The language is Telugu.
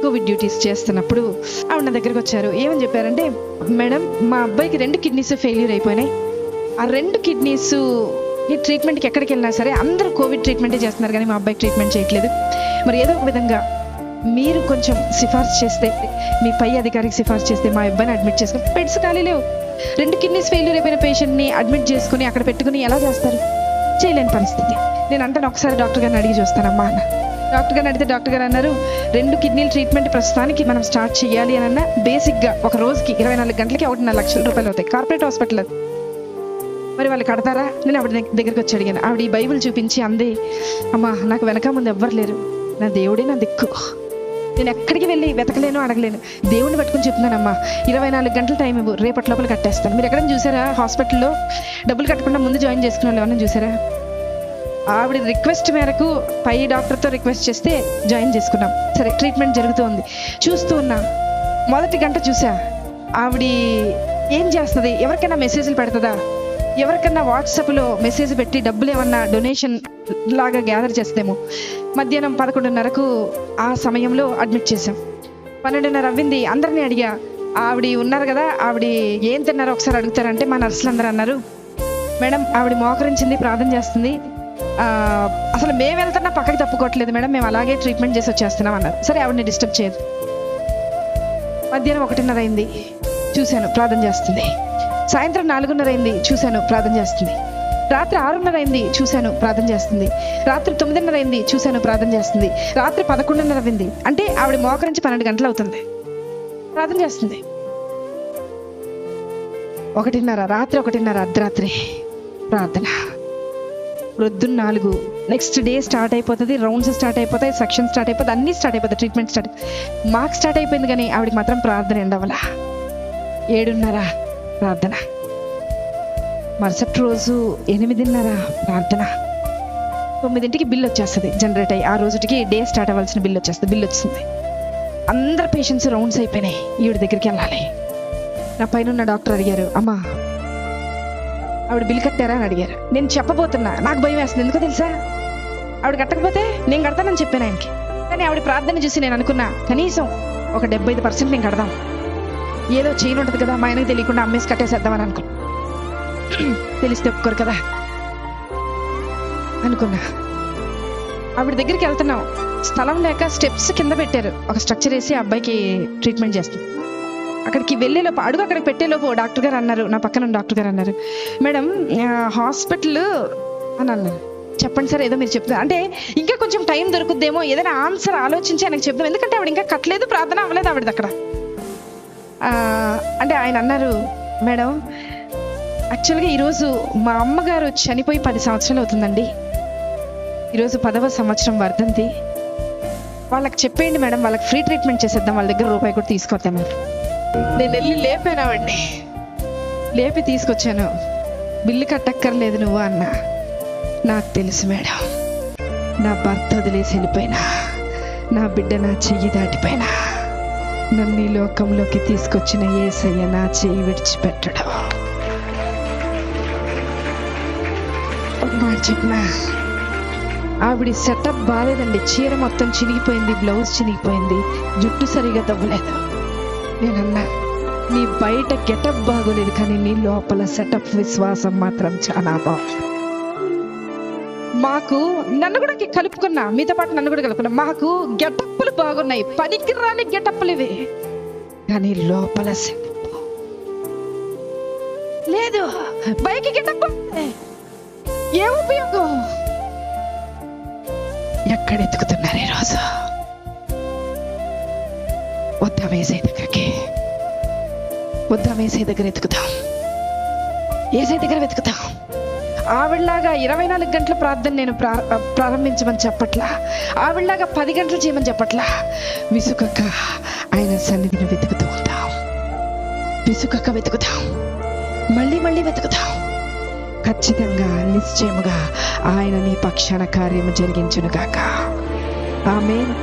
కోవిడ్ డ్యూటీస్ చేస్తున్నప్పుడు ఆవిడ నా దగ్గరకు వచ్చారు. ఏమని చెప్పారంటే, మేడం మా అబ్బాయికి 2 కిడ్నీస్ ఫెయిల్యూర్ అయిపోయినాయి. ఆ 2 కిడ్నీస్ ఈ ట్రీట్మెంట్కి ఎక్కడికి వెళ్ళినా సరే అందరూ కోవిడ్ ట్రీట్మెంటే చేస్తున్నారు, కానీ మా అబ్బాయికి ట్రీట్మెంట్ చేయట్లేదు. మరి ఏదో ఒక విధంగా మీరు కొంచెం సిఫార్సు చేస్తే, మీ పై అధికారికి సిఫార్సు చేస్తే మా అబ్బాయిని అడ్మిట్ చేసుకుని, బెడ్స్ ఖాళీ లేవు. 2 కిడ్నీస్ ఫెయిల్యూర్ అయిపోయిన పేషెంట్ని అడ్మిట్ చేసుకుని అక్కడ పెట్టుకుని ఎలా చేస్తారు? చేయలేని పరిస్థితి. నేను అంటాను, ఒకసారి డాక్టర్ గారిని అడిగి చూస్తానమ్మా అన్న. డాక్టర్ గారిని అడిగితే డాక్టర్ గారు అన్నారు, 2 కిడ్నీల ట్రీట్మెంట్ ప్రస్తుతానికి మనం స్టార్ట్ చేయాలి అని అన్న, బేసిక్గా ఒక రోజుకి 24 గంటలకి 1.5 లక్షల రూపాయలు అవుతాయి. కార్పొరేట్ హాస్పిటల్ అది. మరి వాళ్ళు కడతారా? నేను ఆవిడ దగ్గరికి వచ్చి అడిగాను. ఆవిడ ఈ బైబిల్ చూపించి అందే, అమ్మా నాకు వెనక ముందు ఎవ్వరు లేరు, నా దేవుడే నా దిక్కు, నేను ఎక్కడికి వెళ్ళి వెతకలేను, అడగలేను, దేవుడిని పట్టుకుని చెప్తున్నానమ్మా, 24 గంటల టైం ఇవ్వు, రేపటి లోపల కట్టేస్తాను. మీరు ఎక్కడైనా చూసారా హాస్పిటల్లో డబ్బులు కట్టకుండా ముందు జాయిన్ చేసుకున్న వాళ్ళు ఎవరైనా చూసారా? ఆవిడ రిక్వెస్ట్ మేరకు పై డాక్టర్తో రిక్వెస్ట్ చేస్తే జాయిన్ చేసుకున్నాం. సరే, ట్రీట్మెంట్ జరుగుతూ ఉంది. చూస్తూ ఉన్నా, మొదటి గంట చూసా ఆవిడ ఏం చేస్తుంది, ఎవరికైనా మెసేజ్లు పెడుతుందా, ఎవరికన్నా వాట్సాప్లో మెసేజ్ పెట్టి డబ్బులు ఏమన్నా డొనేషన్ లాగా గ్యాదర్ చేస్తేమో. మధ్యాహ్నం 11:30కు ఆ సమయంలో అడ్మిట్ చేసాం. 12:30 అవ్వింది. అందరినీ అడిగా, ఆవిడ ఉన్నారు కదా, ఆవిడ ఏం తిన్నారో ఒకసారి అడుగుతారంటే మా నర్సులు అందరూ అన్నారు, మేడం ఆవిడ మోకరించింది, ప్రార్థన చేస్తుంది, అసలు మేము వెళ్తున్నా పక్కకి తప్పుకోవట్లేదు మేడం, మేము అలాగే ట్రీట్మెంట్ చేసి వచ్చేస్తున్నాం అన్నారు. సరే, ఆవిడని డిస్టర్బ్ చేయదు. మధ్యాహ్నం 1:30 అయింది, చూశాను ప్రార్థన చేస్తుంది. సాయంత్రం 4:30 అయింది, చూశాను ప్రార్థన చేస్తుంది. రాత్రి 6:30 అయింది, చూశాను ప్రార్థన చేస్తుంది. రాత్రి 9:30 అయింది, చూశాను ప్రార్థన చేస్తుంది. రాత్రి 11:30 అయింది. అంటే ఆవిడ మోకరించి 12 గంటలు అవుతుంది, ప్రార్థన చేస్తుంది. 1:30 రాత్రి, 1:30 అర్ధరాత్రి ప్రార్థన. ప్రొద్దున్న 4 నెక్స్ట్ డే స్టార్ట్ అయిపోతుంది, రౌండ్స్ స్టార్ట్ అయిపోతాయి, సెక్షన్ స్టార్ట్ అయిపోతుంది, అన్నీ స్టార్ట్ అయిపోతాయి, ట్రీట్మెంట్ స్టార్ట్. మాకు స్టార్ట్ అయిపోయింది, కానీ ఆవిడకి మాత్రం ప్రార్థన ఎండవల. 7:30 ప్రార్థన. మరుసటి రోజు 8:30 ప్రార్థన. 9ంటికి బిల్ వచ్చేస్తుంది జనరేట్ అయ్యి. ఆ రోజుకి డే స్టార్ట్ అవ్వాల్సిన బిల్ వచ్చేస్తుంది. బిల్ వచ్చింది. అందరు పేషెంట్స్ రౌండ్స్ అయిపోయినాయి, ఈవిడ దగ్గరికి వెళ్ళాలి. నా పైన ఉన్న డాక్టర్ అడిగారు, అమ్మా ఆవిడ బిల్ కట్టారా అని అడిగారు. నేను చెప్పబోతున్నా, నాకు భయం వేస్తుంది. ఎందుకో తెలుసా, ఆవిడ కట్టకపోతే నేను కడతానని చెప్పాను ఆయనకి. కానీ ఆవిడ ప్రార్థన చూసి నేను అనుకున్నా, కనీసం ఒక 75% నేను కడదాం, ఏదో చేయను ఉంటుంది కదా, మా ఆయనకు తెలియకుండా అమ్మేసి కట్టేసేద్దామని అనుకున్నా. తెలిస్తే ఒప్పుకోరు కదా అనుకున్నా. ఆవిడ దగ్గరికి వెళ్తున్నాం, స్థలం లేక స్టెప్స్ కింద పెట్టారు, ఒక స్ట్రక్చర్ వేసి అబ్బాయికి ట్రీట్మెంట్ చేస్తాం. అక్కడికి వెళ్ళేలోపు, అడుగు అక్కడికి పెట్టేలోపు డాక్టర్ గారు అన్నారు, నా పక్కన డాక్టర్ గారు అన్నారు, మేడం హాస్పిటల్ అని అన్నారు. చెప్పండి సార్, ఏదో మీరు చెప్తారు అంటే ఇంకా కొంచెం టైం దొరుకుద్దేమో, ఏదైనా ఆన్సర్ ఆలోచించి ఆయనకు చెప్తాం, ఎందుకంటే ఆవిడ ఇంకా కట్టలేదు, ప్రార్థన అవ్వలేదు ఆవిడది అక్కడ. అంటే ఆయన అన్నారు, మేడం యాక్చువల్గా ఈరోజు మా అమ్మగారు చనిపోయి 10 సంవత్సరాలు అవుతుందండి, ఈరోజు 10వ సంవత్సరం వర్ధంతి, వాళ్ళకి చెప్పేయండి మేడం, వాళ్ళకి ఫ్రీ ట్రీట్మెంట్ చేసేద్దాం, వాళ్ళ దగ్గర రూపాయి కూడా తీసుకొద్దాం. నేను వెళ్ళి లేపానావండి, లేపి తీసుకొచ్చాను. బిల్లు కట్టక్కర్లేదు నువ్వు అన్నా. నాకు తెలుసు మేడం, నా భర్త వదిలేసి వెళ్ళిపోయినా, నా బిడ్డ నా చెయ్యి దాటిపోయినా, నన్ను ఈ లోకంలోకి తీసుకొచ్చిన యేసయ్య నా చెయ్యి విడిచిపెట్టడం. ఒక మాట చెప్పినా, ఆవిడ సెటప్ బాగాలేదండి, చీర మొత్తం చినిగిపోయింది, బ్లౌజ్ చినిగిపోయింది, జుట్టు సరిగా తవ్వలేదు. నేనన్నా, నీ బయట గెటప్ బాగోలేదు, కానీ నీ లోపల సెటప్ విశ్వాసం మాత్రం చాలా బాగుంది. మాకు నన్ను కూడా కలుపుకున్నా, మీతో పాటు నన్ను కూడా కలుపుకున్నా, మాకు గెటప్పులు బాగున్నాయి, పనికి రాని గెటప్పులు ఇవి, కానీ లోపల సెటప్ లేదు. బయకి గెటప్ ఏ ఉపయోగం? ఎక్కడ ఎత్తుకుతున్నారు ఈరోజు? వద్దాం ఏసై దగ్గరికి, వద్దాం ఏసై దగ్గర ఎత్తుకుతాం, ఏసై దగ్గర వెతుకుతాం. ఆవిడలాగా 24 గంటల ప్రార్థన నేను ప్రారంభించమని చెప్పట్లా, ఆవిడలాగా 10 గంటలు చేయమని చెప్పట్లా. విసుకక్క ఆయన సన్నిధిని వెతుకుతూ ఉంటాం, విసుకక్క వెతుకుతాం, మళ్ళీ మళ్ళీ వెతుకుతాం. ఖచ్చితంగా నిశ్చయముగా ఆయన నీ పక్షాన కార్యము జరిగించును గాక. ఆమేన్.